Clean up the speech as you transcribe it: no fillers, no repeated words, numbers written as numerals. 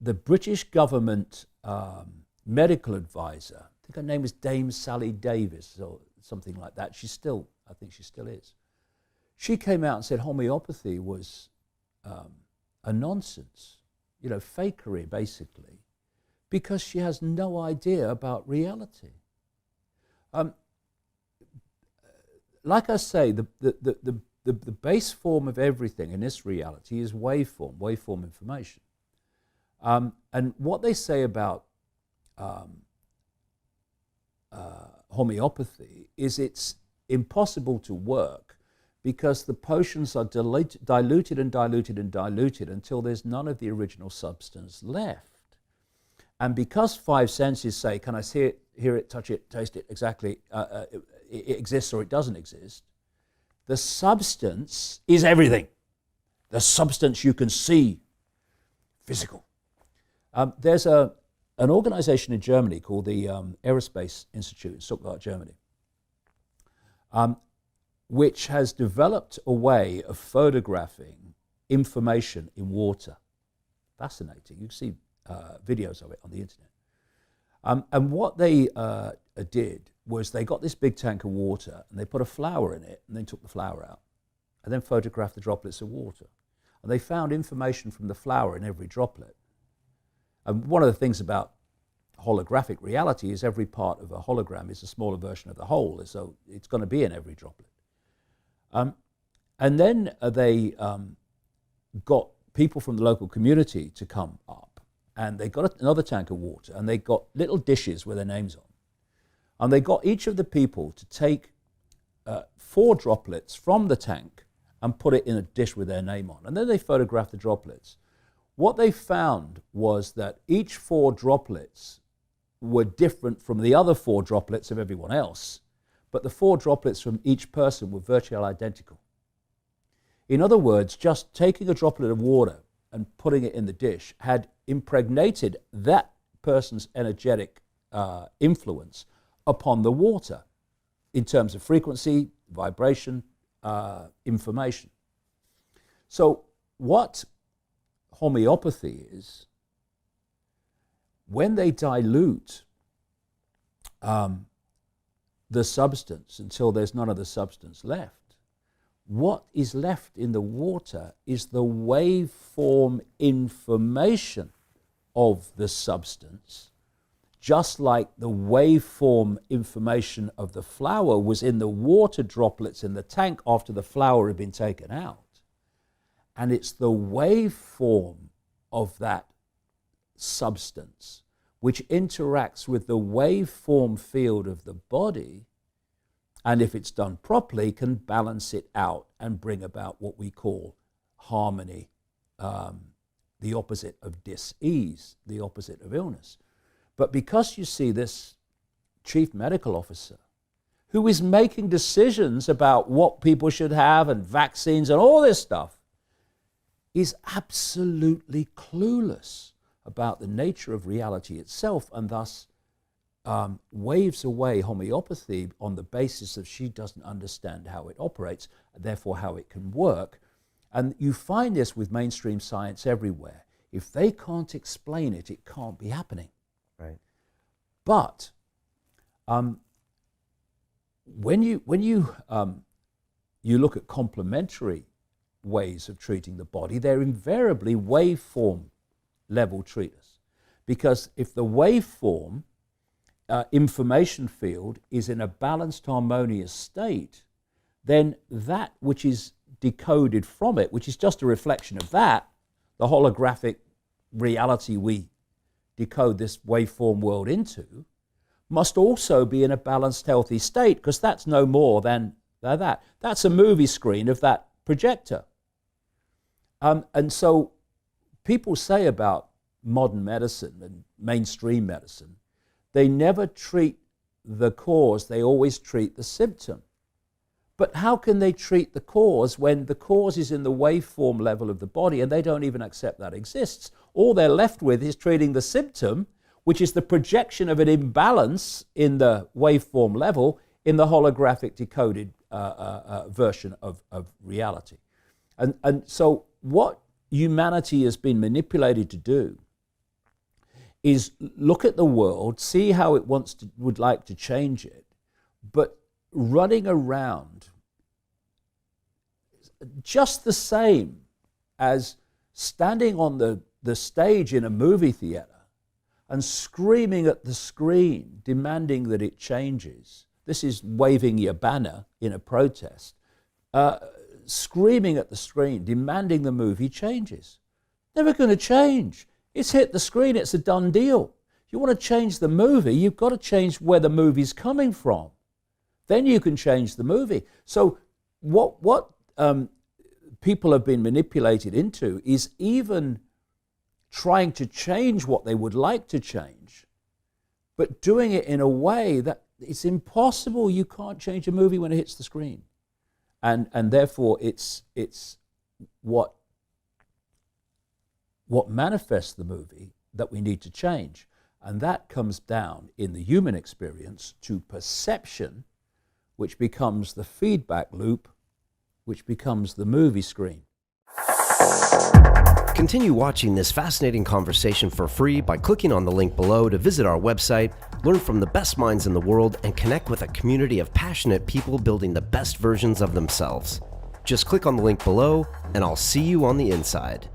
the British government medical advisor, I think her name was Dame Sally Davis or something like that. I think she still is. She came out and said homeopathy was a nonsense, fakery basically, because she has no idea about reality. Like I say, the base form of everything in this reality is waveform information. And what they say about homeopathy is it's impossible to work because the potions are diluted and diluted and diluted until there's none of the original substance left. And because five senses say, can I see it, hear it, touch it, taste it, exactly, it exists or it doesn't exist, the substance is everything. The substance you can see, physical. There's an organization in Germany called the Aerospace Institute in Stuttgart, Germany, which has developed a way of photographing information in water. Fascinating. You can see videos of it on the internet. And what they did was they got this big tank of water and they put a flower in it and then took the flower out and then photographed the droplets of water. And they found information from the flower in every droplet. And one of the things about holographic reality is every part of a hologram is a smaller version of the whole, so it's going to be in every droplet. And then they got people from the local community to come up, and they got another tank of water, and they got little dishes with their names on. And they got each of the people to take 4 droplets from the tank and put it in a dish with their name on. And then they photographed the droplets. What they found was that each 4 droplets were different from the other 4 droplets of everyone else, but the 4 droplets from each person were virtually identical. In other words, just taking a droplet of water and putting it in the dish had impregnated that person's energetic influence upon the water in terms of frequency, vibration, information. So what homeopathy is, when they dilute the substance until there's none of the substance left, what is left in the water is the waveform information of the substance, just like the waveform information of the flower was in the water droplets in the tank after the flower had been taken out. And it's the waveform of that substance which interacts with the waveform field of the body, and if it's done properly, can balance it out and bring about what we call harmony, the opposite of dis-ease, the opposite of illness. But because you see this chief medical officer who is making decisions about what people should have and vaccines and all this stuff, is absolutely clueless about the nature of reality itself, and thus waves away homeopathy on the basis that she doesn't understand how it operates, and therefore how it can work. And you find this with mainstream science everywhere. If they can't explain it, it can't be happening. Right. But when you look at complementary ways of treating the body, they're invariably waveform level treaters. Because if the waveform information field is in a balanced, harmonious state, then that which is decoded from it, which is just a reflection of that, the holographic reality we decode this waveform world into, must also be in a balanced, healthy state, because that's no more than that. That's a movie screen of that projector. And so people say about modern medicine and mainstream medicine, they never treat the cause, they always treat the symptom. But how can they treat the cause when the cause is in the waveform level of the body and they don't even accept that exists? All they're left with is treating the symptom, which is the projection of an imbalance in the waveform level in the holographic decoded version of reality. And so what humanity has been manipulated to do is look at the world, see how it would like to change it, but running around just the same as standing on the stage in a movie theater and screaming at the screen, demanding that it changes. This is waving your banner in a protest. Screaming at the screen, demanding the movie changes. Never going to change. It's hit the screen, it's a done deal. If you want to change the movie, you've got to change where the movie's coming from. Then you can change the movie. So what people have been manipulated into is even trying to change what they would like to change, but doing it in a way that it's impossible. You can't change a movie when it hits the screen. And therefore it's what manifests the movie that we need to change. And that comes down in the human experience to perception, which becomes the feedback loop, which becomes the movie screen. Continue watching this fascinating conversation for free by clicking on the link below to visit our website, learn from the best minds in the world, and connect with a community of passionate people building the best versions of themselves. Just click on the link below, and I'll see you on the inside.